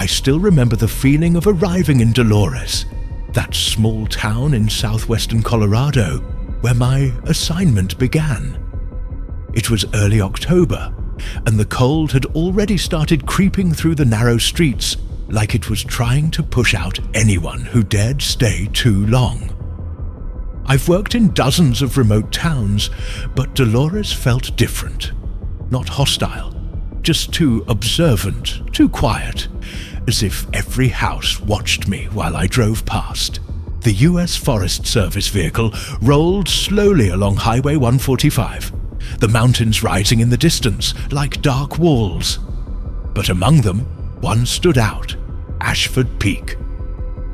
I still remember the feeling of arriving in Dolores, that small town in southwestern Colorado where my assignment began. It was early October, and the cold had already started creeping through the narrow streets like it was trying to push out anyone who dared stay too long. I've worked in dozens of remote towns, but Dolores felt different. Not hostile, just too observant, too quiet, as if every house watched me while I drove past. The US Forest Service vehicle rolled slowly along Highway 145, the mountains rising in the distance like dark walls. But among them, one stood out, Ashford Peak.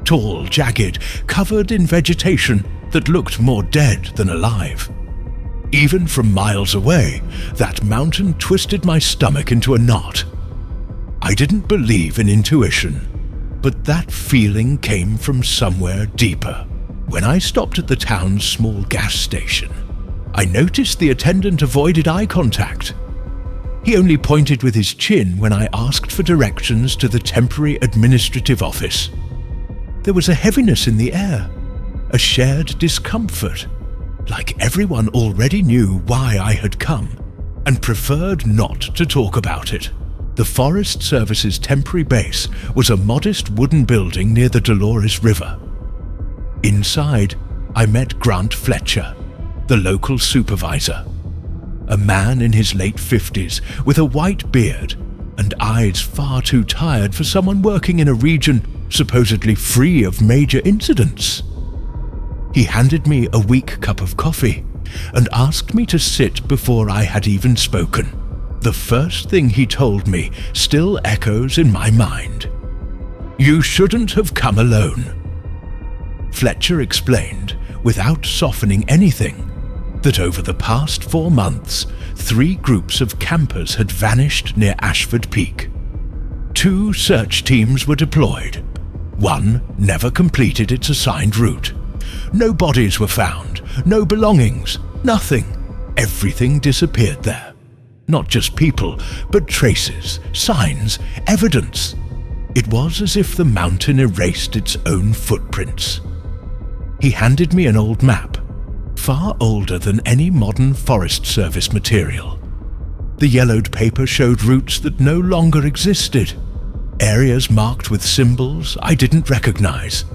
Tall, jagged, covered in vegetation that looked more dead than alive. Even from miles away, that mountain twisted my stomach into a knot. I didn't believe in intuition, but that feeling came from somewhere deeper. When I stopped at the town's small gas station, I noticed the attendant avoided eye contact. He only pointed with his chin when I asked for directions to the temporary administrative office. There was a heaviness in the air, a shared discomfort, like everyone already knew why I had come and preferred not to talk about it. The Forest Service's temporary base was a modest wooden building near the Dolores River. Inside, I met Grant Fletcher, the local supervisor, a man in his late 50s with a white beard and eyes far too tired for someone working in a region supposedly free of major incidents. He handed me a weak cup of coffee and asked me to sit before I had even spoken. The first thing he told me still echoes in my mind. "You shouldn't have come alone." Fletcher explained, without softening anything, that over the past 4 months, 3 groups of campers had vanished near Ashford Peak. 2 search teams were deployed. 1 never completed its assigned route. No bodies were found, no belongings, nothing. Everything disappeared there. Not just people, but traces, signs, evidence. It was as if the mountain erased its own footprints. He handed me an old map, far older than any modern Forest Service material. The yellowed paper showed routes that no longer existed, areas marked with symbols I didn't recognize.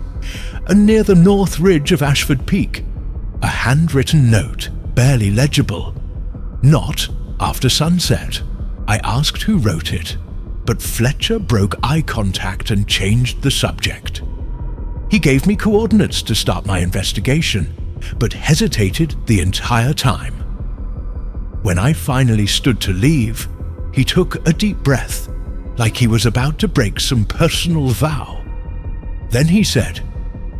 And near the north ridge of Ashford Peak, a handwritten note, barely legible. Not after sunset. I asked who wrote it, but Fletcher broke eye contact and changed the subject. He gave me coordinates to start my investigation, but hesitated the entire time. When I finally stood to leave, he took a deep breath, like he was about to break some personal vow. Then he said,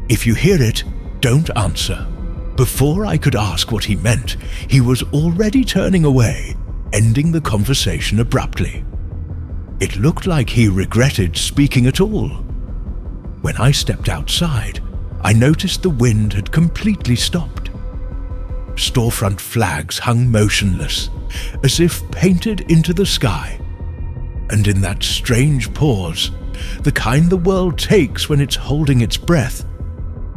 "If you hear it, don't answer." Before I could ask what he meant, he was already turning away, ending the conversation abruptly. It looked like he regretted speaking at all. When I stepped outside, I noticed the wind had completely stopped. Storefront flags hung motionless, as if painted into the sky. And in that strange pause, the kind the world takes when it's holding its breath,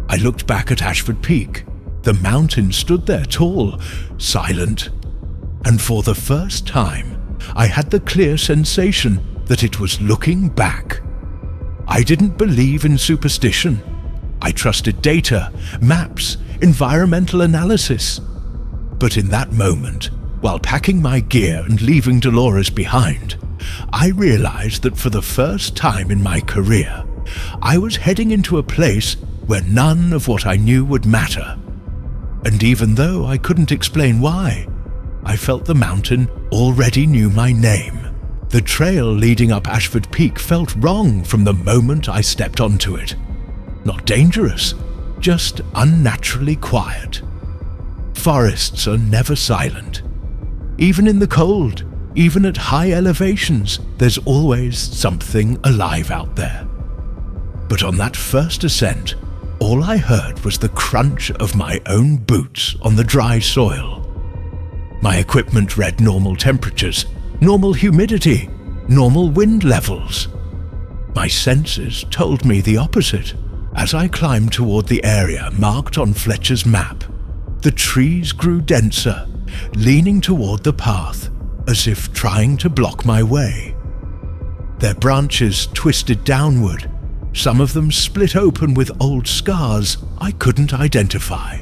I looked back at Ashford Peak. The mountain stood there tall, silent, and for the first time, I had the clear sensation that it was looking back. I didn't believe in superstition. I trusted data, maps, environmental analysis. But in that moment, while packing my gear and leaving Dolores behind, I realized that for the first time in my career, I was heading into a place where none of what I knew would matter. And even though I couldn't explain why, I felt the mountain already knew my name. The trail leading up Ashford Peak felt wrong from the moment I stepped onto it. Not dangerous, just unnaturally quiet. Forests are never silent. Even in the cold, even at high elevations, there's always something alive out there. But on that first ascent, all I heard was the crunch of my own boots on the dry soil. My equipment read normal temperatures, normal humidity, normal wind levels. My senses told me the opposite. As I climbed toward the area marked on Fletcher's map, the trees grew denser, leaning toward the path, as if trying to block my way. Their branches twisted downward, some of them split open with old scars I couldn't identify.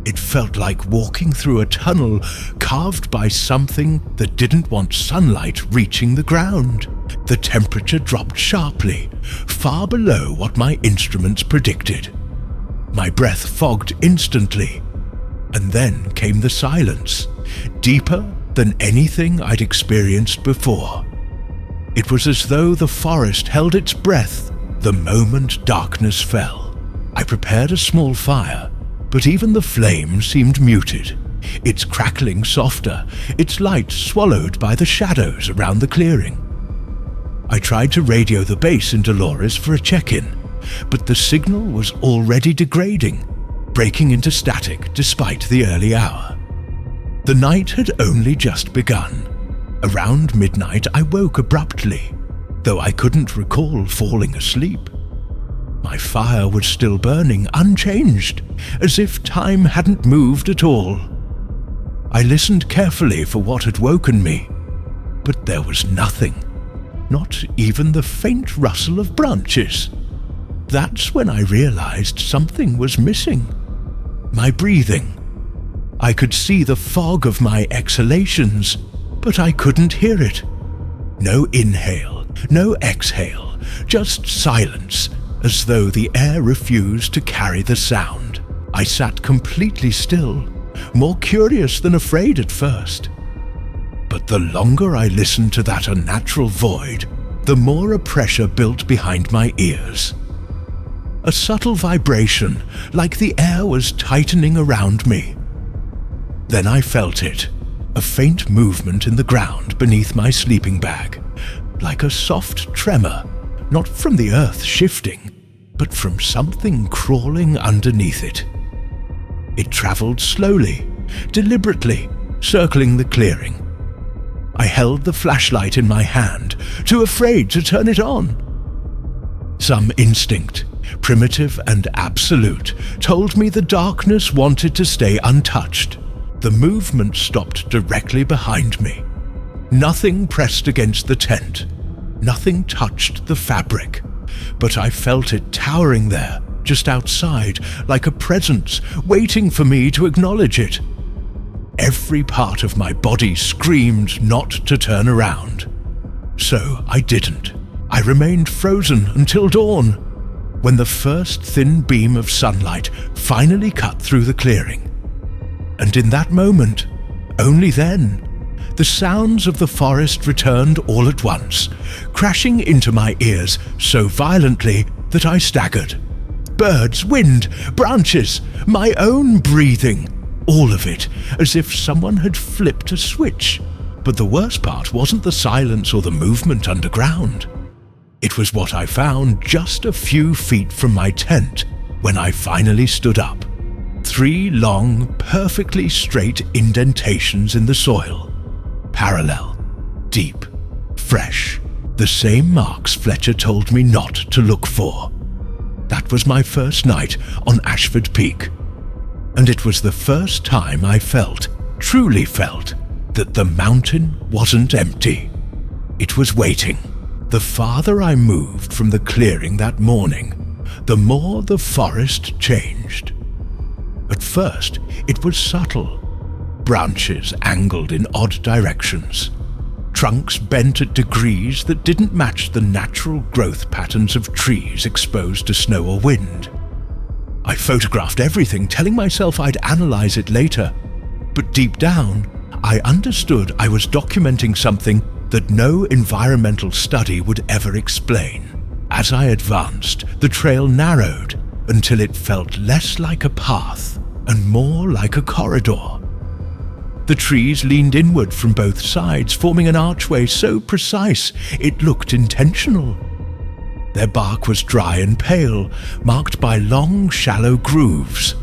It felt like walking through a tunnel carved by something that didn't want sunlight reaching the ground. The temperature dropped sharply, far below what my instruments predicted. My breath fogged instantly, and then came the silence, deeper than anything I'd experienced before. It was as though the forest held its breath the moment darkness fell. I prepared a small fire, but even the flame seemed muted, its crackling softer, its light swallowed by the shadows around the clearing. I tried to radio the base in Dolores for a check-in, but the signal was already degrading, breaking into static despite the early hour. The night had only just begun. Around midnight I woke abruptly, though I couldn't recall falling asleep. My fire was still burning, unchanged, as if time hadn't moved at all. I listened carefully for what had woken me, but there was nothing, not even the faint rustle of branches. That's when I realized something was missing. My breathing. I could see the fog of my exhalations, but I couldn't hear it. No inhale, no exhale, just silence, as though the air refused to carry the sound. I sat completely still, more curious than afraid at first. But the longer I listened to that unnatural void, the more a pressure built behind my ears. A subtle vibration, like the air was tightening around me. Then I felt it, a faint movement in the ground beneath my sleeping bag, like a soft tremor, not from the earth shifting, but from something crawling underneath it. It traveled slowly, deliberately, circling the clearing. I held the flashlight in my hand, too afraid to turn it on. Some instinct, primitive and absolute, told me the darkness wanted to stay untouched. The movement stopped directly behind me. Nothing pressed against the tent. Nothing touched the fabric. But I felt it towering there, just outside, like a presence waiting for me to acknowledge it. Every part of my body screamed not to turn around. So I didn't. I remained frozen until dawn, when the first thin beam of sunlight finally cut through the clearing. And in that moment, only then, the sounds of the forest returned all at once, crashing into my ears so violently that I staggered. Birds, wind, branches, my own breathing, all of it, as if someone had flipped a switch. But the worst part wasn't the silence or the movement underground. It was what I found just a few feet from my tent when I finally stood up. 3 long, perfectly straight indentations in the soil. Parallel, deep, fresh. The same marks Fletcher told me not to look for. That was my first night on Ashford Peak. And it was the first time I felt, truly felt, that the mountain wasn't empty. It was waiting. The farther I moved from the clearing that morning, the more the forest changed. At first, it was subtle. Branches angled in odd directions. Trunks bent at degrees that didn't match the natural growth patterns of trees exposed to snow or wind. I photographed everything, telling myself I'd analyze it later. But deep down, I understood I was documenting something that no environmental study would ever explain. As I advanced, the trail narrowed until it felt less like a path and more like a corridor. The trees leaned inward from both sides, forming an archway so precise it looked intentional. Their bark was dry and pale, marked by long, shallow grooves.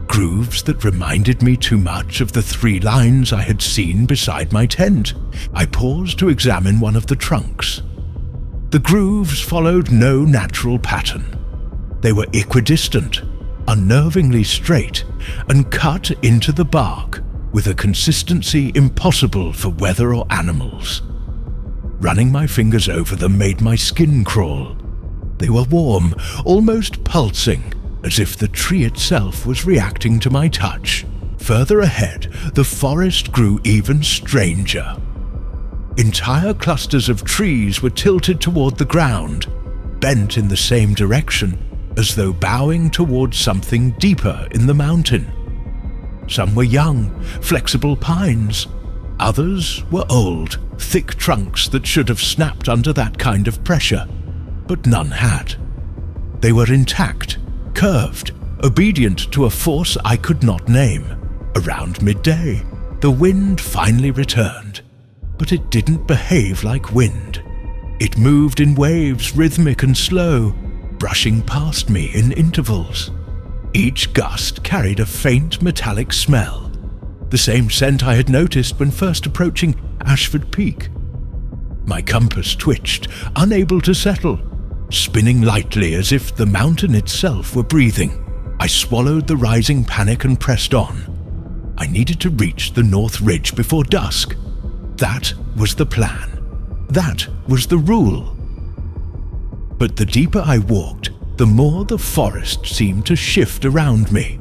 Grooves that reminded me too much of the 3 lines I had seen beside my tent. I paused to examine one of the trunks. The grooves followed no natural pattern. They were equidistant, unnervingly straight, and cut into the bark with a consistency impossible for weather or animals. Running my fingers over them made my skin crawl. They were warm, almost pulsing, as if the tree itself was reacting to my touch. Further ahead, the forest grew even stranger. Entire clusters of trees were tilted toward the ground, bent in the same direction, as though bowing towards something deeper in the mountain. Some were young, flexible pines. Others were old, thick trunks that should have snapped under that kind of pressure, but none had. They were intact, curved, obedient to a force I could not name. Around midday, the wind finally returned, but it didn't behave like wind. It moved in waves, rhythmic and slow, brushing past me in intervals. Each gust carried a faint metallic smell, the same scent I had noticed when first approaching Ashford Peak. My compass twitched, unable to settle, spinning lightly as if the mountain itself were breathing. I swallowed the rising panic and pressed on. I needed to reach the North Ridge before dusk. That was the plan. That was the rule. But the deeper I walked, the more the forest seemed to shift around me.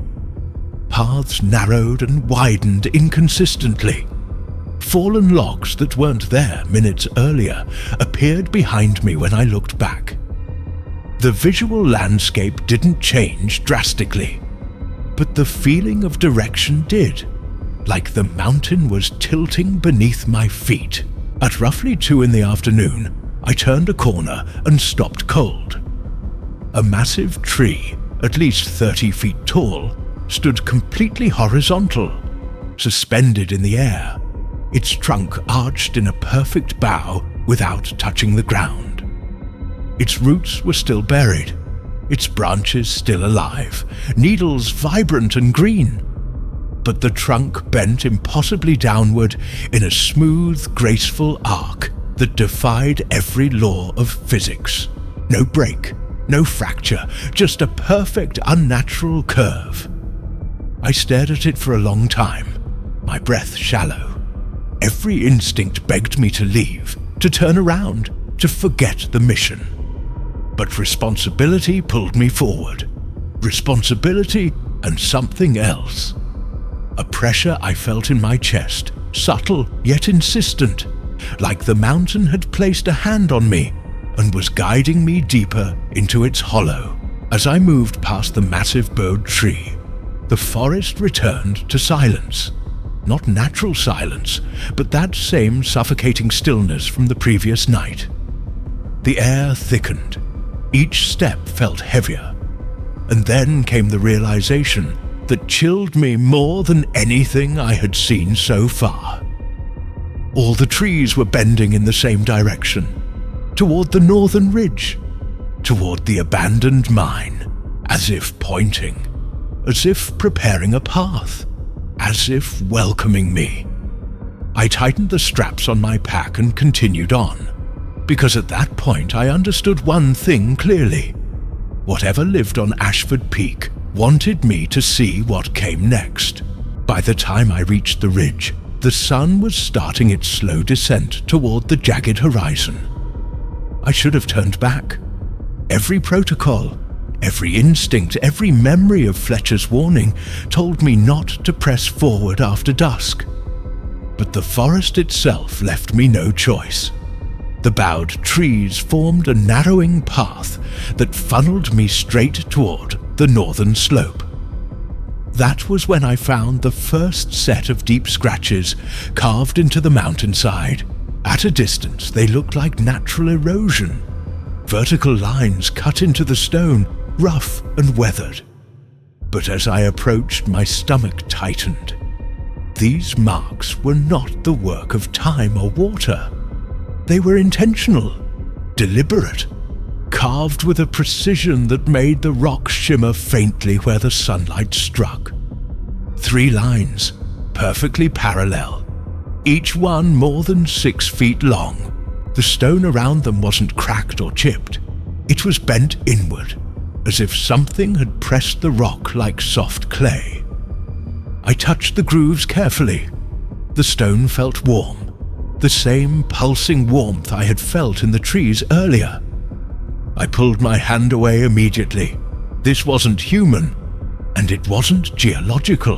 Paths narrowed and widened inconsistently. Fallen logs that weren't there minutes earlier appeared behind me when I looked back. The visual landscape didn't change drastically, but the feeling of direction did, like the mountain was tilting beneath my feet. At roughly 2 in the afternoon, I turned a corner and stopped cold. A massive tree, at least 30 feet tall, stood completely horizontal, suspended in the air, its trunk arched in a perfect bow without touching the ground. Its roots were still buried, its branches still alive, needles vibrant and green, but the trunk bent impossibly downward in a smooth, graceful arc that defied every law of physics. No break, no fracture, just a perfect, unnatural curve. I stared at it for a long time, my breath shallow. Every instinct begged me to leave, to turn around, to forget the mission. But responsibility pulled me forward. Responsibility and something else. A pressure I felt in my chest, subtle yet insistent, like the mountain had placed a hand on me and was guiding me deeper into its hollow. As I moved past the massive bowed tree, the forest returned to silence. Not natural silence, but that same suffocating stillness from the previous night. The air thickened. Each step felt heavier. And then came the realization that chilled me more than anything I had seen so far. All the trees were bending in the same direction, toward the northern ridge, toward the abandoned mine, as if pointing, as if preparing a path, as if welcoming me. I tightened the straps on my pack and continued on, because at that point I understood one thing clearly. Whatever lived on Ashford Peak wanted me to see what came next. By the time I reached the ridge, the sun was starting its slow descent toward the jagged horizon. I should have turned back. Every protocol, every instinct, every memory of Fletcher's warning told me not to press forward after dusk. But the forest itself left me no choice. The bowed trees formed a narrowing path that funneled me straight toward the northern slope. That was when I found the first set of deep scratches carved into the mountainside. At a distance, they looked like natural erosion. Vertical lines cut into the stone, rough and weathered. But as I approached, my stomach tightened. These marks were not the work of time or water. They were intentional, deliberate, carved with a precision that made the rock shimmer faintly where the sunlight struck. 3 lines, perfectly parallel, each one more than 6 feet long, The stone around them wasn't cracked or chipped. It was bent inward, as if something had pressed the rock like soft clay. I touched the grooves carefully. The stone felt warm, the same pulsing warmth I had felt in the trees earlier. I pulled my hand away immediately. This wasn't human, and it wasn't geological.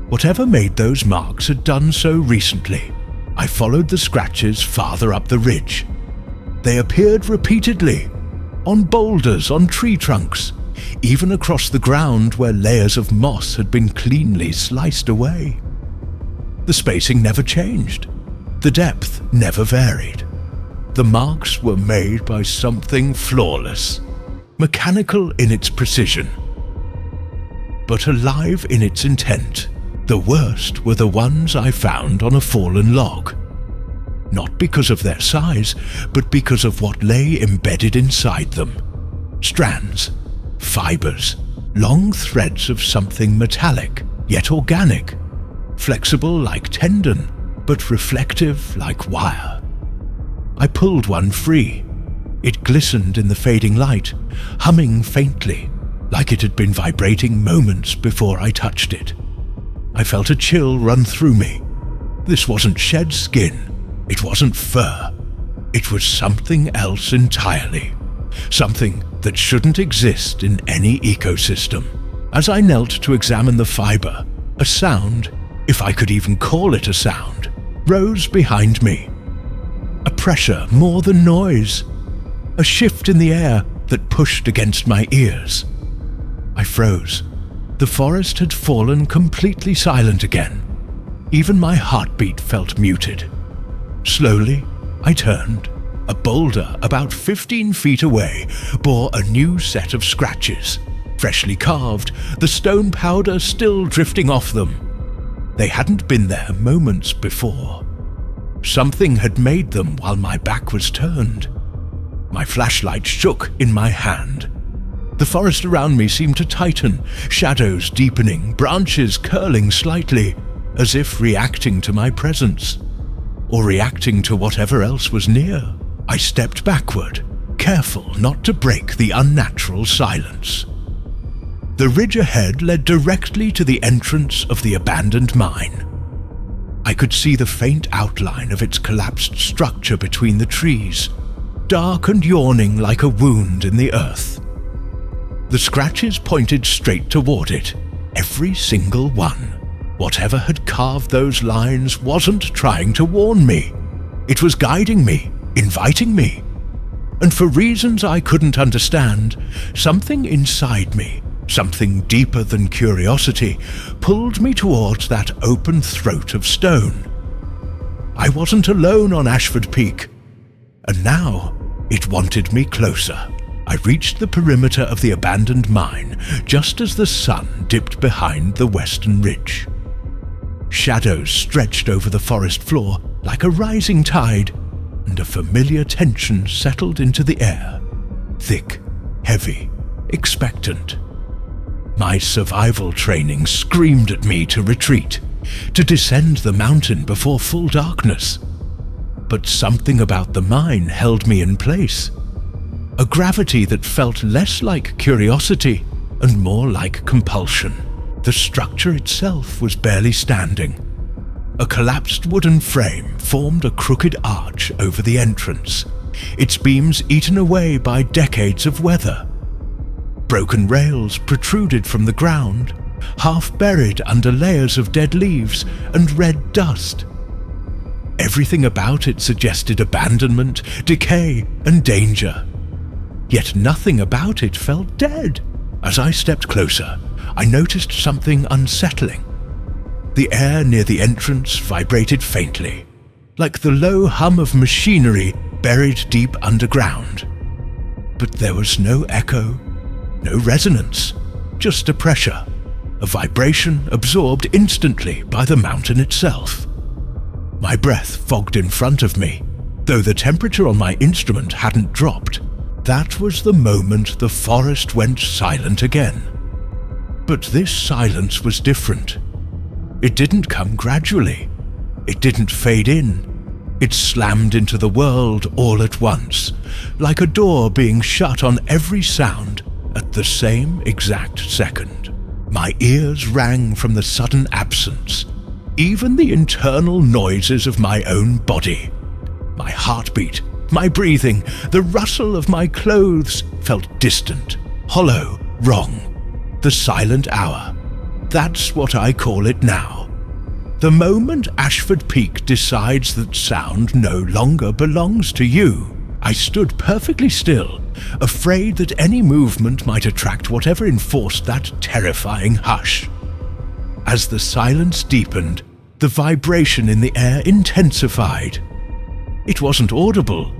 Whatever made those marks had done so recently. I followed the scratches farther up the ridge. They appeared repeatedly, on boulders, on tree trunks, even across the ground where layers of moss had been cleanly sliced away. The spacing never changed. The depth never varied. The marks were made by something flawless, mechanical in its precision, but alive in its intent. The worst were the ones I found on a fallen log. Not because of their size, but because of what lay embedded inside them. Strands, fibers, long threads of something metallic, yet organic, flexible like tendon, but reflective like wire. I pulled one free. It glistened in the fading light, humming faintly, like it had been vibrating moments before I touched it. I felt a chill run through me. This wasn't shed skin. It wasn't fur. It was something else entirely. Something that shouldn't exist in any ecosystem. As I knelt to examine the fiber, a sound, if I could even call it a sound, rose behind me. A pressure more than noise. A shift in the air that pushed against my ears. I froze. The forest had fallen completely silent again. Even my heartbeat felt muted. Slowly, I turned. A boulder about 15 feet away bore a new set of scratches. Freshly carved, the stone powder still drifting off them. They hadn't been there moments before. Something had made them while my back was turned. My flashlight shook in my hand. The forest around me seemed to tighten, shadows deepening, branches curling slightly, as if reacting to my presence, or reacting to whatever else was near. I stepped backward, careful not to break the unnatural silence. The ridge ahead led directly to the entrance of the abandoned mine. I could see the faint outline of its collapsed structure between the trees, dark and yawning like a wound in the earth. The scratches pointed straight toward it, every single one. Whatever had carved those lines wasn't trying to warn me. It was guiding me, inviting me. And for reasons I couldn't understand, something inside me, something deeper than curiosity, pulled me towards that open throat of stone. I wasn't alone on Ashford Peak, and now it wanted me closer. I reached the perimeter of the abandoned mine just as the sun dipped behind the western ridge. Shadows stretched over the forest floor like a rising tide, and a familiar tension settled into the air, thick, heavy, expectant. My survival training screamed at me to retreat, to descend the mountain before full darkness. But something about the mine held me in place. A gravity that felt less like curiosity and more like compulsion. The structure itself was barely standing. A collapsed wooden frame formed a crooked arch over the entrance, its beams eaten away by decades of weather. Broken rails protruded from the ground, half buried under layers of dead leaves and red dust. Everything about it suggested abandonment, decay, and danger. Yet nothing about it felt dead. As I stepped closer, I noticed something unsettling. The air near the entrance vibrated faintly, like the low hum of machinery buried deep underground. But there was no echo, no resonance, just a pressure, a vibration absorbed instantly by the mountain itself. My breath fogged in front of me, though the temperature on my instrument hadn't dropped. That was the moment the forest went silent again. But this silence was different. It didn't come gradually. It didn't fade in. It slammed into the world all at once, like a door being shut on every sound at the same exact second. My ears rang from the sudden absence, even the internal noises of my own body. My heartbeat, my breathing, the rustle of my clothes felt distant, hollow, wrong. The silent hour. That's what I call it now. The moment Ashford Peak decides that sound no longer belongs to you. I stood perfectly still, afraid that any movement might attract whatever enforced that terrifying hush. As the silence deepened, the vibration in the air intensified. It wasn't audible,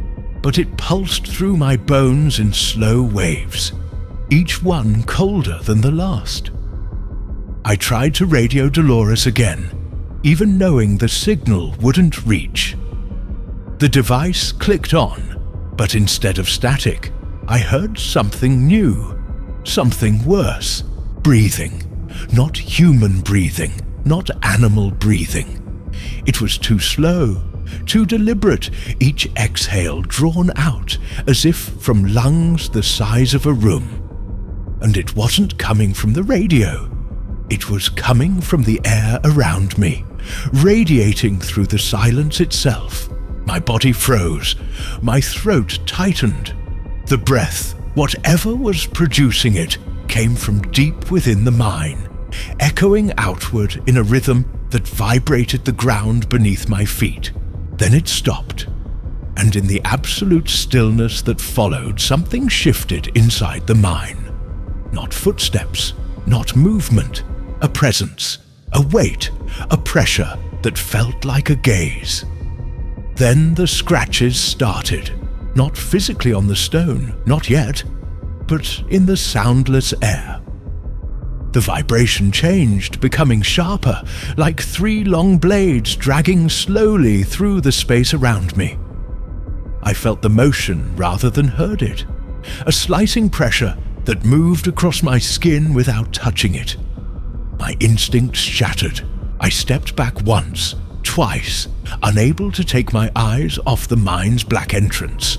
but it pulsed through my bones in slow waves, each one colder than the last. I tried to radio Dolores again, even knowing the signal wouldn't reach. The device clicked on, but instead of static, I heard something new, something worse. Breathing. Not human breathing, not animal breathing. It was too slow, too deliberate, each exhale drawn out as if from lungs the size of a room. And it wasn't coming from the radio. It was coming from the air around me, radiating through the silence itself. My body froze, my throat tightened. The breath, whatever was producing it, came from deep within the mine, echoing outward in a rhythm that vibrated the ground beneath my feet. Then it stopped, and in the absolute stillness that followed, something shifted inside the mine. Not footsteps, not movement, a presence, a weight, a pressure that felt like a gaze. Then the scratches started, not physically on the stone, not yet, but in the soundless air. The vibration changed, becoming sharper, like 3 long blades dragging slowly through the space around me. I felt the motion rather than heard it, a slicing pressure that moved across my skin without touching it. My instincts shattered. I stepped back once, twice, unable to take my eyes off the mine's black entrance.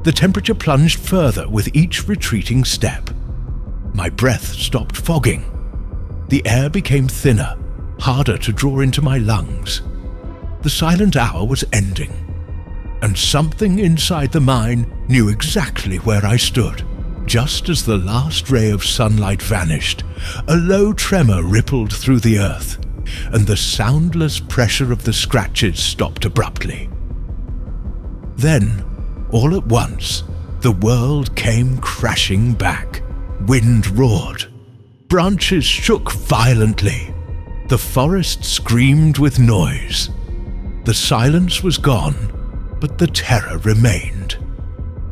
The temperature plunged further with each retreating step. My breath stopped fogging. The air became thinner, harder to draw into my lungs. The silent hour was ending, and something inside the mine knew exactly where I stood. Just as the last ray of sunlight vanished, a low tremor rippled through the earth, and the soundless pressure of the scratches stopped abruptly. Then, all at once, the world came crashing back. Wind roared. Branches shook violently. The forest screamed with noise. The silence was gone, but the terror remained.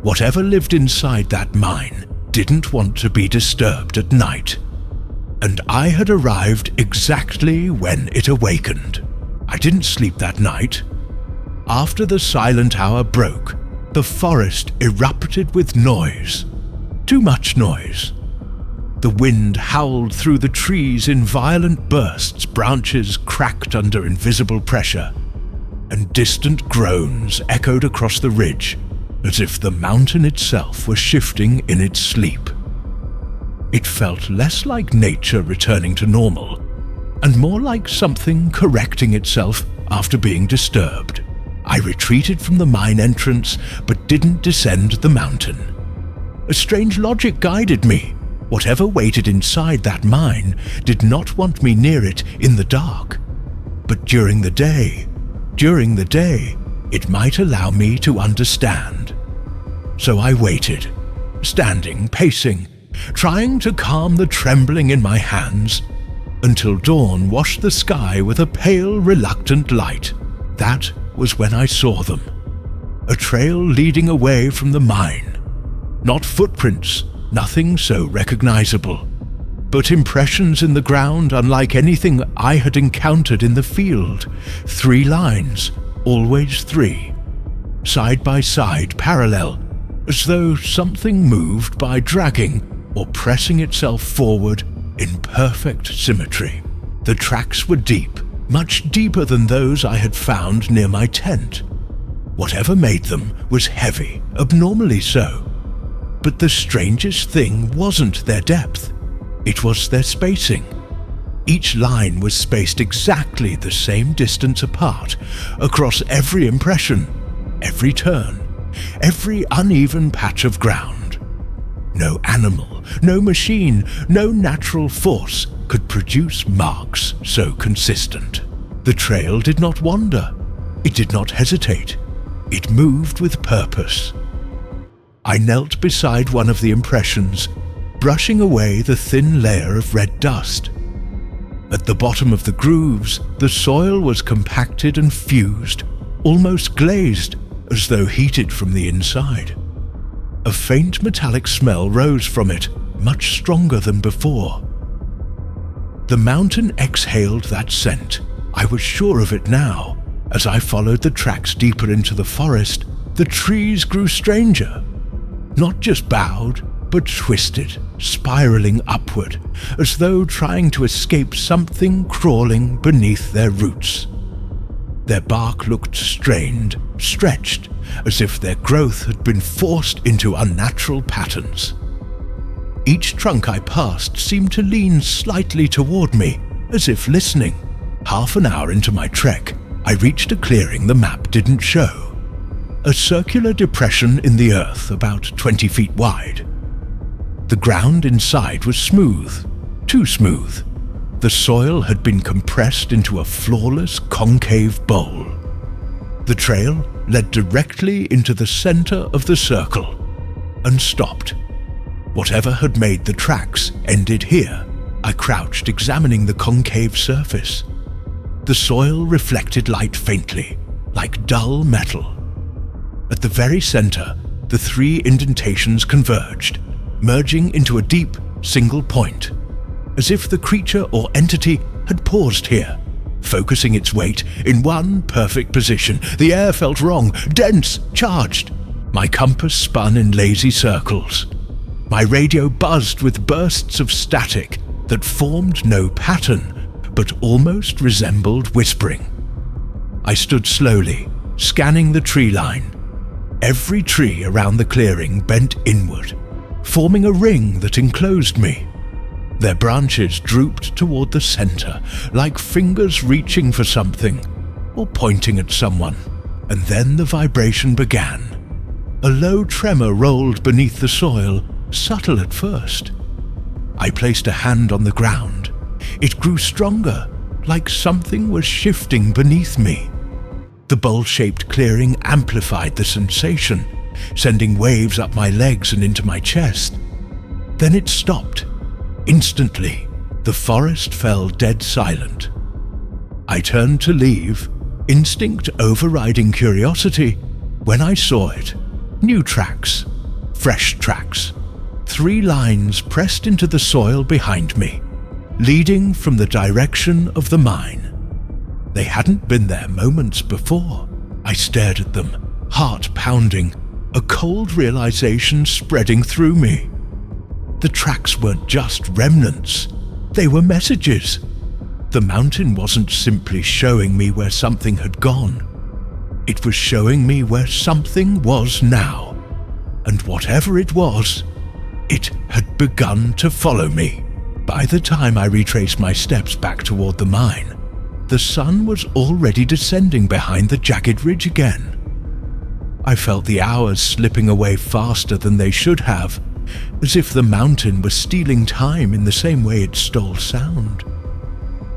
Whatever lived inside that mine didn't want to be disturbed at night. And I had arrived exactly when it awakened. I didn't sleep that night. After the silent hour broke, the forest erupted with noise. Too much noise. The wind howled through the trees in violent bursts, branches cracked under invisible pressure, and distant groans echoed across the ridge, as if the mountain itself were shifting in its sleep. It felt less like nature returning to normal, and more like something correcting itself after being disturbed. I retreated from the mine entrance, but didn't descend the mountain. A strange logic guided me. Whatever waited inside that mine did not want me near it in the dark. But during the day, it might allow me to understand. So I waited, standing, pacing, trying to calm the trembling in my hands, until dawn washed the sky with a pale, reluctant light. That was when I saw them. A trail leading away from the mine. Not footprints, nothing so recognizable, but impressions in the ground unlike anything I had encountered in the field. 3 lines, always 3. Side by side, parallel, as though something moved by dragging or pressing itself forward in perfect symmetry. The tracks were deep, much deeper than those I had found near my tent. Whatever made them was heavy, abnormally so. But the strangest thing wasn't their depth, it was their spacing. Each line was spaced exactly the same distance apart, across every impression, every turn, every uneven patch of ground. No animal, no machine, no natural force could produce marks so consistent. The trail did not wander. It did not hesitate. It moved with purpose. I knelt beside one of the impressions, brushing away the thin layer of red dust. At the bottom of the grooves, the soil was compacted and fused, almost glazed, as though heated from the inside. A faint metallic smell rose from it, much stronger than before. The mountain exhaled that scent. I was sure of it now. As I followed the tracks deeper into the forest, the trees grew stranger. Not just bowed, but twisted, spiraling upward, as though trying to escape something crawling beneath their roots. Their bark looked strained, stretched, as if their growth had been forced into unnatural patterns. Each trunk I passed seemed to lean slightly toward me, as if listening. Half an hour into my trek, I reached a clearing the map didn't show. A circular depression in the earth about 20 feet wide. The ground inside was smooth, too smooth. The soil had been compressed into a flawless concave bowl. The trail led directly into the center of the circle and stopped. Whatever had made the tracks ended here. I crouched, examining the concave surface. The soil reflected light faintly, like dull metal. At the very center, the three indentations converged, merging into a deep, single point, as if the creature or entity had paused here, focusing its weight in one perfect position. The air felt wrong, dense, charged. My compass spun in lazy circles. My radio buzzed with bursts of static that formed no pattern, but almost resembled whispering. I stood slowly, scanning the tree line. Every tree around the clearing bent inward, forming a ring that enclosed me. Their branches drooped toward the center, like fingers reaching for something, or pointing at someone. And then the vibration began. A low tremor rolled beneath the soil, subtle at first. I placed a hand on the ground. It grew stronger, like something was shifting beneath me. The bowl-shaped clearing amplified the sensation, sending waves up my legs and into my chest. Then it stopped. Instantly, the forest fell dead silent. I turned to leave, instinct overriding curiosity, when I saw it. New tracks, fresh tracks. 3 lines pressed into the soil behind me, leading from the direction of the mine. They hadn't been there moments before. I stared at them, heart pounding, a cold realization spreading through me. The tracks weren't just remnants, they were messages. The mountain wasn't simply showing me where something had gone. It was showing me where something was now. And whatever it was, it had begun to follow me. By the time I retraced my steps back toward the mine, the sun was already descending behind the jagged ridge again. I felt the hours slipping away faster than they should have, as if the mountain was stealing time in the same way it stole sound.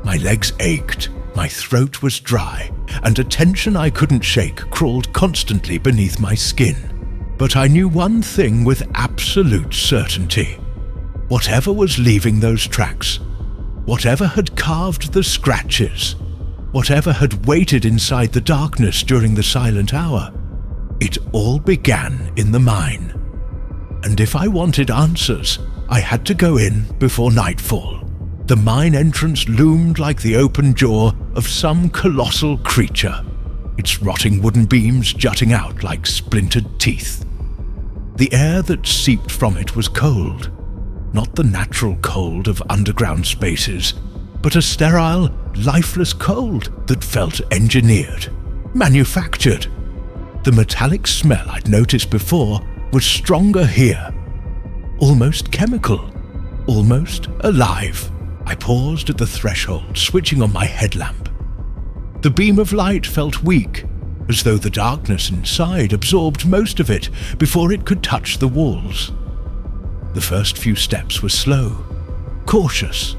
My legs ached, my throat was dry, and a tension I couldn't shake crawled constantly beneath my skin. But I knew one thing with absolute certainty. Whatever was leaving those tracks, whatever had carved the scratches, whatever had waited inside the darkness during the silent hour, it all began in the mine. And if I wanted answers, I had to go in before nightfall. The mine entrance loomed like the open jaw of some colossal creature, its rotting wooden beams jutting out like splintered teeth. The air that seeped from it was cold, not the natural cold of underground spaces, but a sterile, lifeless cold that felt engineered, manufactured. The metallic smell I'd noticed before was stronger here. Almost chemical, almost alive. I paused at the threshold, switching on my headlamp. The beam of light felt weak, as though the darkness inside absorbed most of it before it could touch the walls. The first few steps were slow, cautious.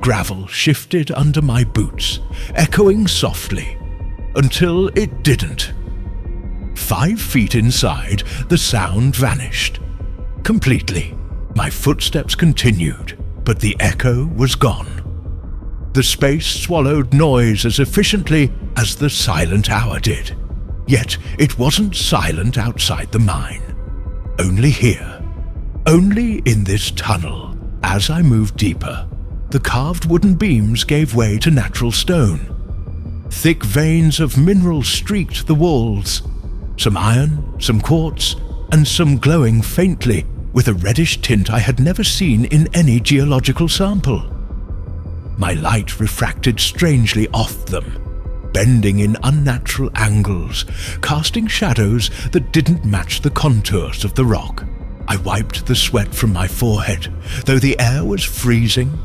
Gravel shifted under my boots, echoing softly, until it didn't. 5 feet inside, the sound vanished. Completely. My footsteps continued, but the echo was gone. The space swallowed noise as efficiently as the silent hour did. Yet it wasn't silent outside the mine. Only here. Only in this tunnel. As I moved deeper, the carved wooden beams gave way to natural stone. Thick veins of mineral streaked the walls. Some iron, some quartz, and some glowing faintly with a reddish tint I had never seen in any geological sample. My light refracted strangely off them, bending in unnatural angles, casting shadows that didn't match the contours of the rock. I wiped the sweat from my forehead, though the air was freezing.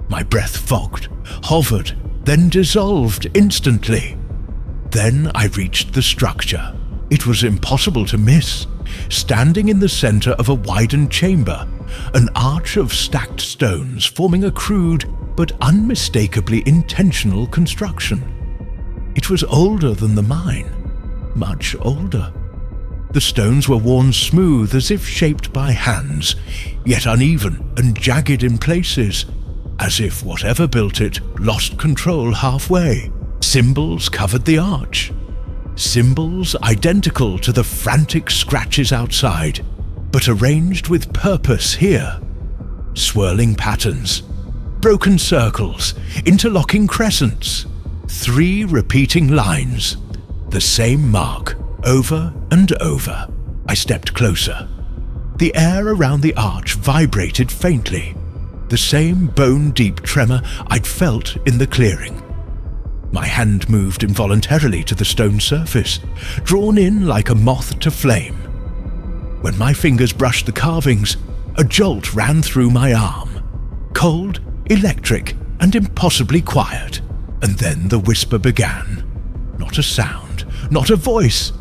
My breath fogged, hovered, then dissolved instantly. Then I reached the structure. It was impossible to miss. Standing in the center of a widened chamber, an arch of stacked stones forming a crude but unmistakably intentional construction. It was older than the mine, much older. The stones were worn smooth as if shaped by hands, yet uneven and jagged in places, as if whatever built it lost control halfway. Symbols covered the arch. Symbols identical to the frantic scratches outside, but arranged with purpose here. Swirling patterns, broken circles, interlocking crescents, 3 repeating lines, the same mark over and over. I stepped closer. The air around the arch vibrated faintly, the same bone-deep tremor I'd felt in the clearing. My hand moved involuntarily to the stone surface, drawn in like a moth to flame. When my fingers brushed the carvings, a jolt ran through my arm. Cold, electric, and impossibly quiet. And then the whisper began. Not a sound, not a voice.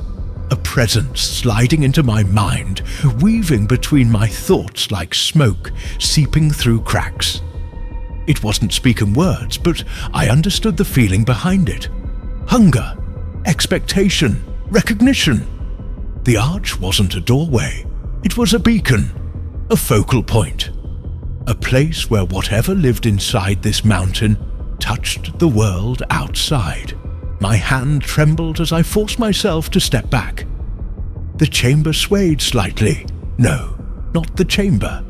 A presence sliding into my mind, weaving between my thoughts like smoke seeping through cracks. It wasn't speaking words, but I understood the feeling behind it. Hunger, expectation, recognition. The arch wasn't a doorway. It was a beacon, a focal point. A place where whatever lived inside this mountain touched the world outside. My hand trembled as I forced myself to step back. The chamber swayed slightly. No, not the chamber.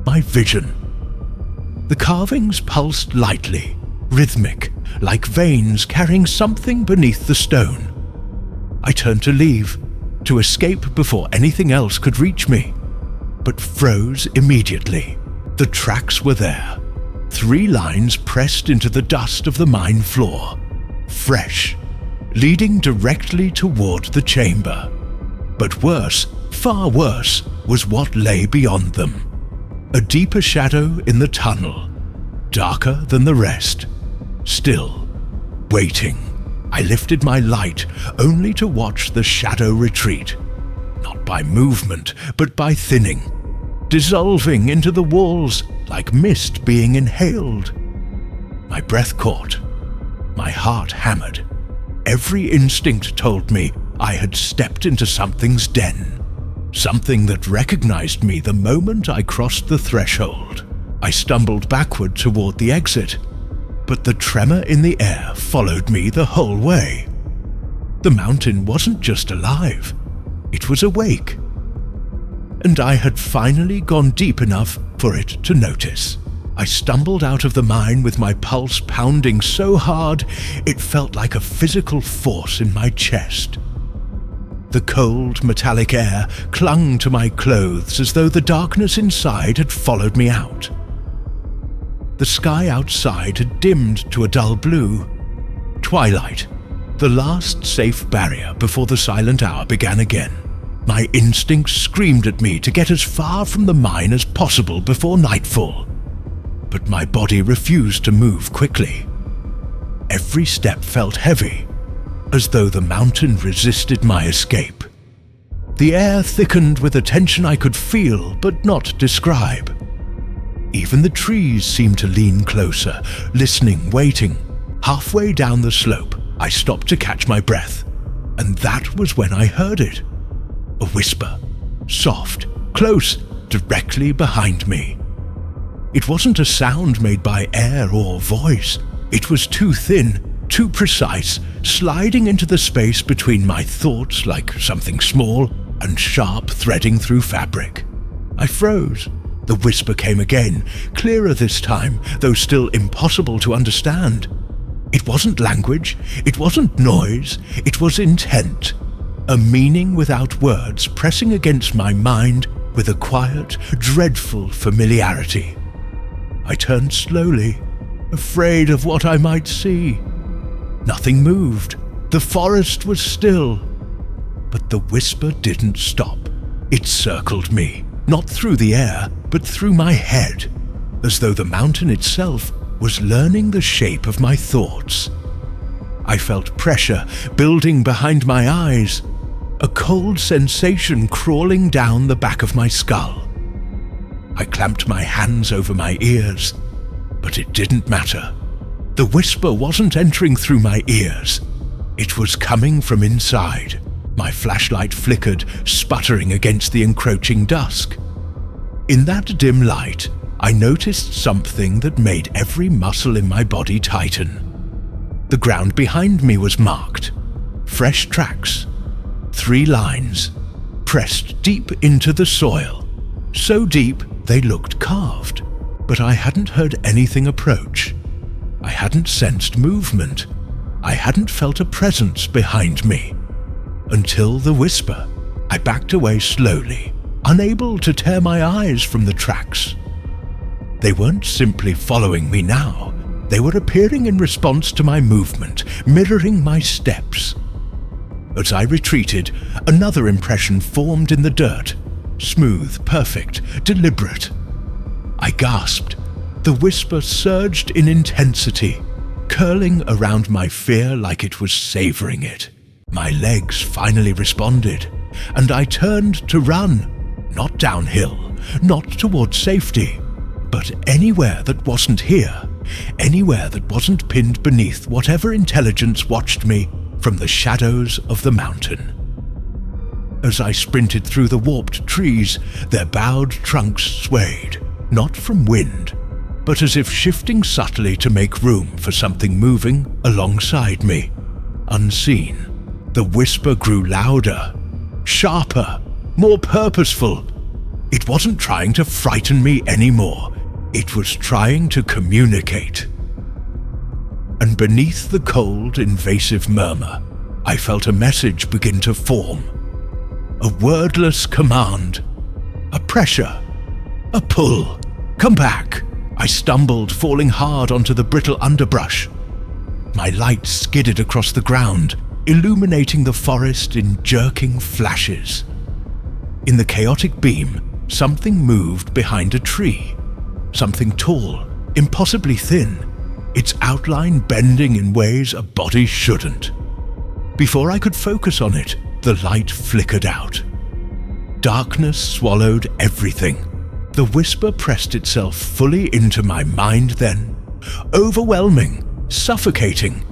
My vision. The carvings pulsed lightly, rhythmic, like veins carrying something beneath the stone. I turned to leave, to escape before anything else could reach me, but froze immediately. The tracks were there, 3 lines pressed into the dust of the mine floor, fresh, leading directly toward the chamber. But worse, far worse, was what lay beyond them. A deeper shadow in the tunnel, darker than the rest. Still, waiting. I lifted my light only to watch the shadow retreat. Not by movement, but by thinning. Dissolving into the walls like mist being inhaled. My breath caught. My heart hammered. Every instinct told me I had stepped into something's den. Something that recognized me the moment I crossed the threshold. I stumbled backward toward the exit, but the tremor in the air followed me the whole way. The mountain wasn't just alive, it was awake. And I had finally gone deep enough for it to notice. I stumbled out of the mine with my pulse pounding so hard it felt like a physical force in my chest. The cold, metallic air clung to my clothes as though the darkness inside had followed me out. The sky outside had dimmed to a dull blue. Twilight, the last safe barrier before the silent hour began again. My instincts screamed at me to get as far from the mine as possible before nightfall. But my body refused to move quickly. Every step felt heavy, as though the mountain resisted my escape. The air thickened with a tension I could feel but not describe. Even the trees seemed to lean closer, listening, waiting. Halfway down the slope, I stopped to catch my breath, and that was when I heard it. A whisper, soft, close, directly behind me. It wasn't a sound made by air or voice. It was too thin, too precise, sliding into the space between my thoughts like something small and sharp threading through fabric. I froze. The whisper came again, clearer this time, though still impossible to understand. It wasn't language, it wasn't noise, it was intent. A meaning without words pressing against my mind with a quiet, dreadful familiarity. I turned slowly, afraid of what I might see. Nothing moved. The forest was still. But the whisper didn't stop. It circled me, not through the air, but through my head, as though the mountain itself was learning the shape of my thoughts. I felt pressure building behind my eyes, a cold sensation crawling down the back of my skull. I clamped my hands over my ears, but it didn't matter. The whisper wasn't entering through my ears. It was coming from inside. My flashlight flickered, sputtering against the encroaching dusk. In that dim light, I noticed something that made every muscle in my body tighten. The ground behind me was marked. Fresh tracks. 3 lines, pressed deep into the soil. So deep they looked carved, but I hadn't heard anything approach. I hadn't sensed movement. I hadn't felt a presence behind me. Until the whisper. I backed away slowly, unable to tear my eyes from the tracks. They weren't simply following me now. They were appearing in response to my movement, mirroring my steps. As I retreated, another impression formed in the dirt. Smooth, perfect, deliberate. I gasped. The whisper surged in intensity, curling around my fear like it was savoring it. My legs finally responded, and I turned to run. Not downhill, not towards safety, but anywhere that wasn't here, anywhere that wasn't pinned beneath whatever intelligence watched me from the shadows of the mountain. As I sprinted through the warped trees, their bowed trunks swayed, not from wind, but as if shifting subtly to make room for something moving alongside me, unseen. The whisper grew louder, sharper, more purposeful. It wasn't trying to frighten me anymore. It was trying to communicate. And beneath the cold, invasive murmur, I felt a message begin to form. A wordless command. A pressure. A pull. Come back. I stumbled, falling hard onto the brittle underbrush. My light skidded across the ground, illuminating the forest in jerking flashes. In the chaotic beam, something moved behind a tree. Something tall, impossibly thin, its outline bending in ways a body shouldn't. Before I could focus on it, the light flickered out. Darkness swallowed everything. The whisper pressed itself fully into my mind then, overwhelming, suffocating,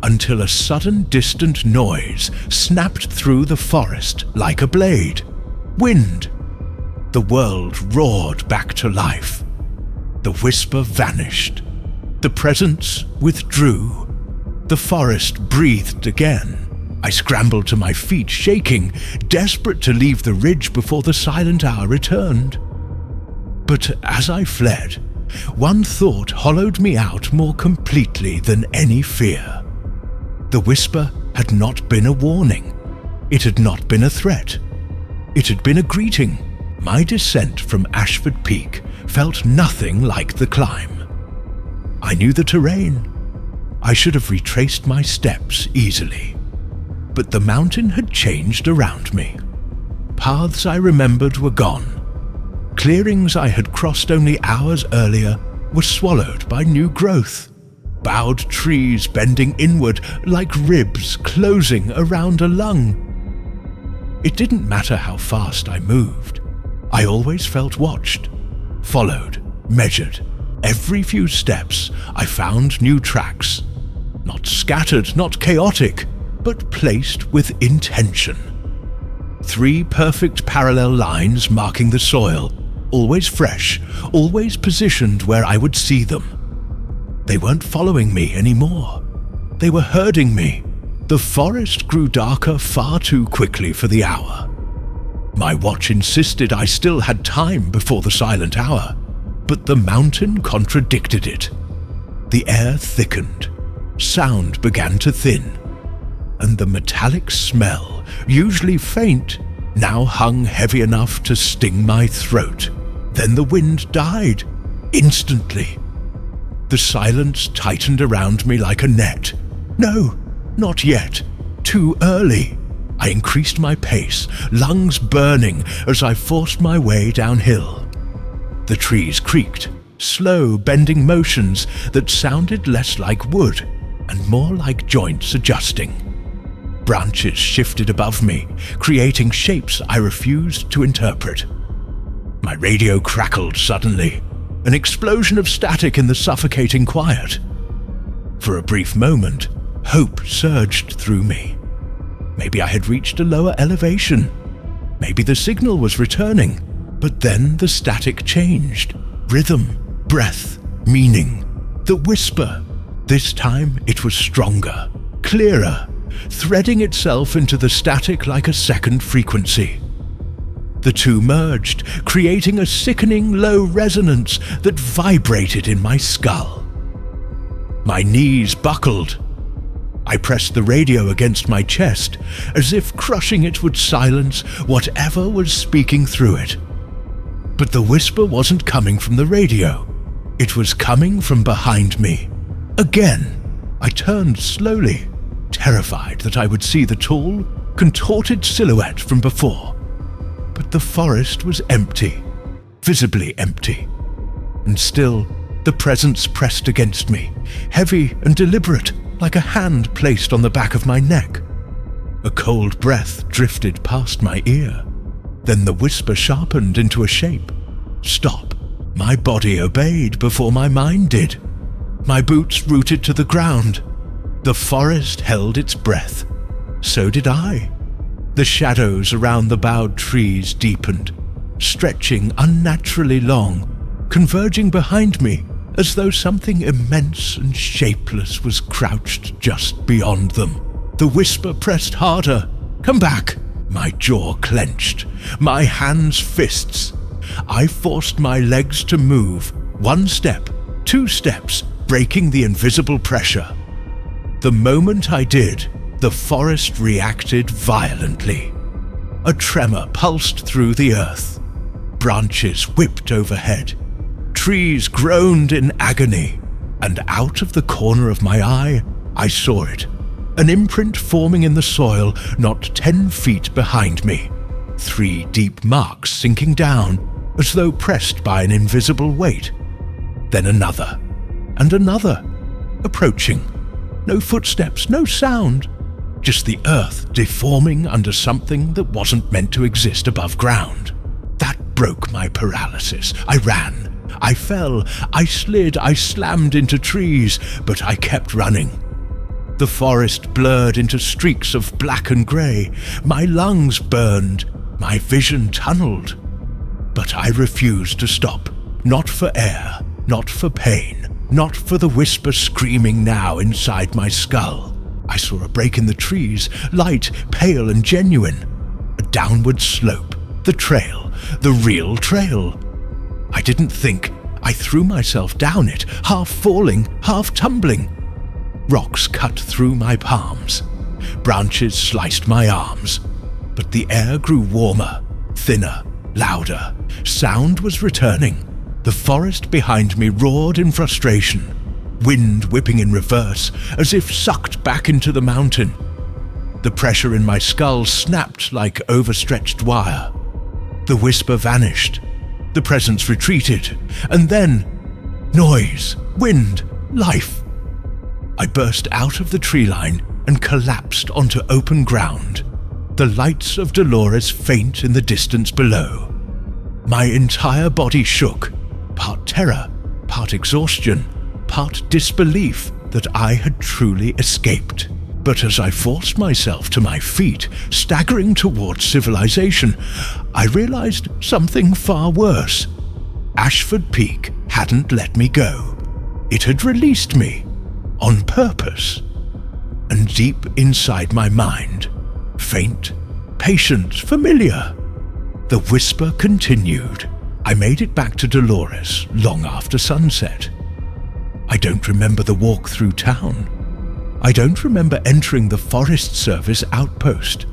until a sudden distant noise snapped through the forest like a blade. Wind. The world roared back to life. The whisper vanished. The presence withdrew. The forest breathed again. I scrambled to my feet, shaking, desperate to leave the ridge before the silent hour returned. But as I fled, one thought hollowed me out more completely than any fear. The whisper had not been a warning. It had not been a threat. It had been a greeting. My descent from Ashford Peak felt nothing like the climb. I knew the terrain. I should have retraced my steps easily. But the mountain had changed around me. Paths I remembered were gone. Clearings I had crossed only hours earlier were swallowed by new growth. Bowed trees bending inward like ribs closing around a lung. It didn't matter how fast I moved. I always felt watched, followed, measured. Every few steps I found new tracks. Not scattered, not chaotic, but placed with intention. 3 perfect parallel lines marking the soil, always fresh, always positioned where I would see them. They weren't following me anymore. They were herding me. The forest grew darker far too quickly for the hour. My watch insisted I still had time before the silent hour, but the mountain contradicted it. The air thickened, sound began to thin, and the metallic smell, usually faint, now hung heavy enough to sting my throat. Then the wind died, instantly. The silence tightened around me like a net. No, not yet. Too early. I increased my pace, lungs burning as I forced my way downhill. The trees creaked, slow bending motions that sounded less like wood and more like joints adjusting. Branches shifted above me, creating shapes I refused to interpret. My radio crackled suddenly, an explosion of static in the suffocating quiet. For a brief moment, hope surged through me. Maybe I had reached a lower elevation. Maybe the signal was returning. But then the static changed. Rhythm, breath, meaning. The whisper. This time it was stronger, clearer, threading itself into the static like a second frequency. The two merged, creating a sickening low resonance that vibrated in my skull. My knees buckled. I pressed the radio against my chest, as if crushing it would silence whatever was speaking through it. But the whisper wasn't coming from the radio. It was coming from behind me. Again, I turned slowly, terrified that I would see the tall, contorted silhouette from before. But the forest was empty, visibly empty. And still, the presence pressed against me, heavy and deliberate, like a hand placed on the back of my neck. A cold breath drifted past my ear. Then the whisper sharpened into a shape. Stop. My body obeyed before my mind did. My boots rooted to the ground. The forest held its breath. So did I. The shadows around the bowed trees deepened, stretching unnaturally long, converging behind me as though something immense and shapeless was crouched just beyond them. The whisper pressed harder. Come back! My jaw clenched, my hands fists. I forced my legs to move, 1 step, 2 steps, breaking the invisible pressure. The moment I did, the forest reacted violently. A tremor pulsed through the earth. Branches whipped overhead. Trees groaned in agony. And out of the corner of my eye, I saw it. An imprint forming in the soil not 10 feet behind me. 3 deep marks sinking down, as though pressed by an invisible weight. Then another, and another, approaching. No footsteps, no sound. Just the earth deforming under something that wasn't meant to exist above ground. That broke my paralysis. I ran. I fell. I slid. I slammed into trees, but I kept running. The forest blurred into streaks of black and grey. My lungs burned. My vision tunneled. But I refused to stop. Not for air. Not for pain. Not for the whisper screaming now inside my skull. I saw a break in the trees, light, pale and genuine. A downward slope. The trail. The real trail. I didn't think. I threw myself down it, half falling, half tumbling. Rocks cut through my palms. Branches sliced my arms. But the air grew warmer, thinner, louder. Sound was returning. The forest behind me roared in frustration. wind whipping in reverse as if sucked back into the mountain. The pressure in my skull snapped like overstretched wire. The whisper vanished. The presence retreated. And then, noise, wind, life. I burst out of the tree line and collapsed onto open ground, the lights of Dolores faint in the distance below. My entire body shook, part terror, part exhaustion, part disbelief that I had truly escaped. But as I forced myself to my feet, staggering towards civilization, I realized something far worse. Ashford Peak hadn't let me go. It had released me, on purpose. And deep inside my mind, faint, patient, familiar, the whisper continued. I made it back to Dolores long after sunset. I don't remember the walk through town. I don't remember entering the Forest Service outpost.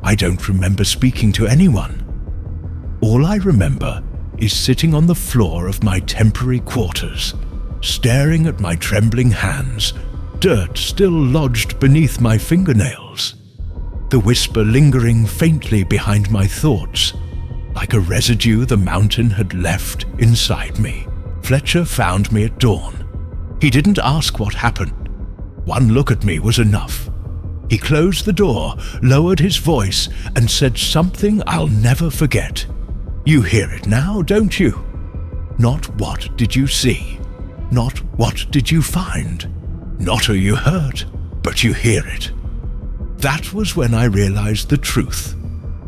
I don't remember speaking to anyone. All I remember is sitting on the floor of my temporary quarters, staring at my trembling hands, dirt still lodged beneath my fingernails, the whisper lingering faintly behind my thoughts, like a residue the mountain had left inside me. Fletcher found me at dawn. He didn't ask what happened. One look at me was enough. He closed the door, lowered his voice, and said something I'll never forget. "You hear it now, don't you? Not what did you see? Not what did you find? Not are you hurt, but you hear it." That was when I realized the truth.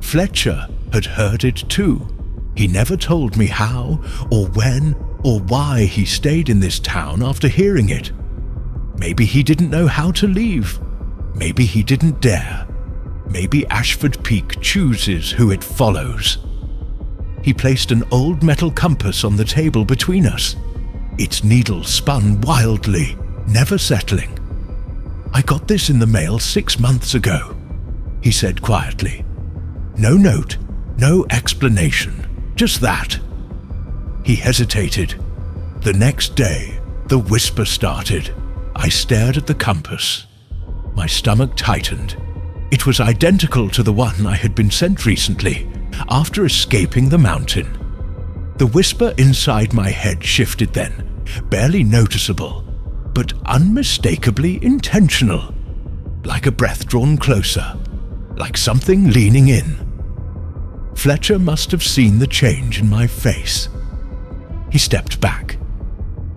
Fletcher had heard it too. He never told me how, or when, or why he stayed in this town after hearing it. Maybe he didn't know how to leave. Maybe he didn't dare. Maybe Ashford Peak chooses who it follows. He placed an old metal compass on the table between us. Its needle spun wildly, never settling. "I got this in the mail 6 months ago," he said quietly. "No note, no explanation, just that." He hesitated. The next day, the whisper started. I stared at the compass. My stomach tightened. It was identical to the one I had been sent recently, after escaping the mountain. The whisper inside my head shifted then, barely noticeable, but unmistakably intentional, like a breath drawn closer, like something leaning in. Fletcher must have seen the change in my face. He stepped back.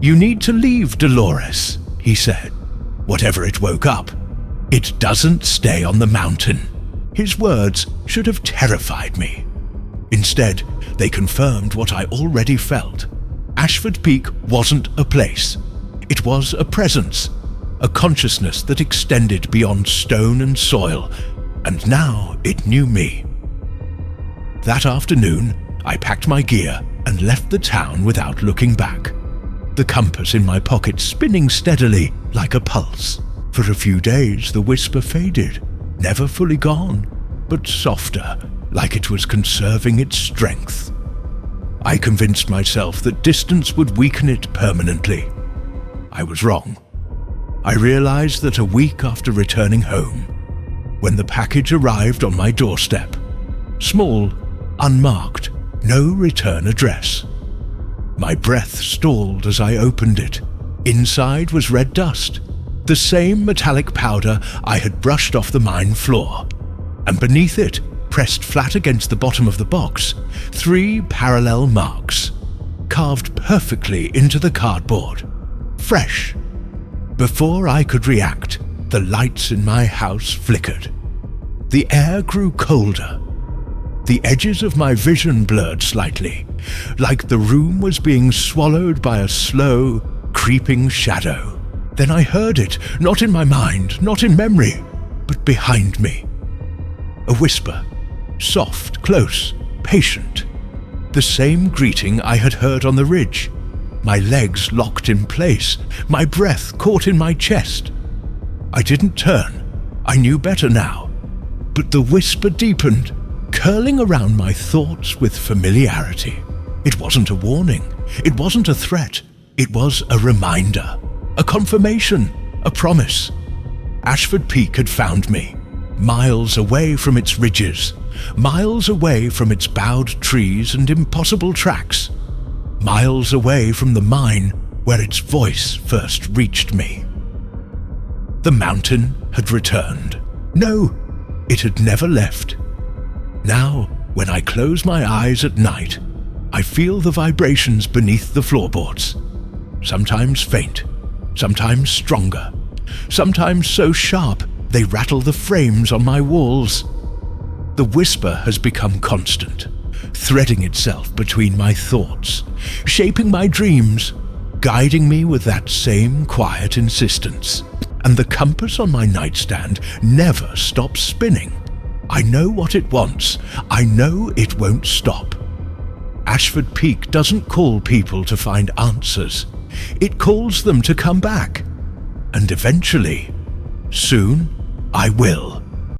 "You need to leave, Dolores," he said. "Whatever it woke up, it doesn't stay on the mountain." His words should have terrified me. Instead, they confirmed what I already felt. Ashford Peak wasn't a place. It was a presence, a consciousness that extended beyond stone and soil, and now it knew me. That afternoon, I packed my gear and left the town without looking back, the compass in my pocket spinning steadily like a pulse. For a few days, the whisper faded, never fully gone, but softer, like it was conserving its strength. I convinced myself that distance would weaken it permanently. I was wrong. I realized that a week after returning home, when the package arrived on my doorstep, small, unmarked, no return address. My breath stalled as I opened it. Inside was red dust, the same metallic powder I had brushed off the mine floor, and beneath it, pressed flat against the bottom of the box, 3 parallel marks, carved perfectly into the cardboard. Fresh. Before I could react, the lights in my house flickered. The air grew colder. The edges of my vision blurred slightly, like the room was being swallowed by a slow, creeping shadow. Then I heard it, not in my mind, not in memory, but behind me. A whisper, soft, close, patient. The same greeting I had heard on the ridge. My legs locked in place, my breath caught in my chest. I didn't turn. I knew better now. But the whisper deepened, curling around my thoughts with familiarity. It wasn't a warning. It wasn't a threat. It was a reminder. A confirmation, a promise. Ashford Peak had found me, miles away from its ridges, miles away from its bowed trees and impossible tracks, miles away from the mine where its voice first reached me. The mountain had returned. No, it had never left. Now, when I close my eyes at night, I feel the vibrations beneath the floorboards, sometimes faint, sometimes stronger, sometimes so sharp they rattle the frames on my walls. The whisper has become constant, threading itself between my thoughts, shaping my dreams, guiding me with that same quiet insistence. And the compass on my nightstand never stops spinning. I know what it wants. I know it won't stop. Ashford Peak doesn't call people to find answers. It calls them to come back. And eventually, soon, I will.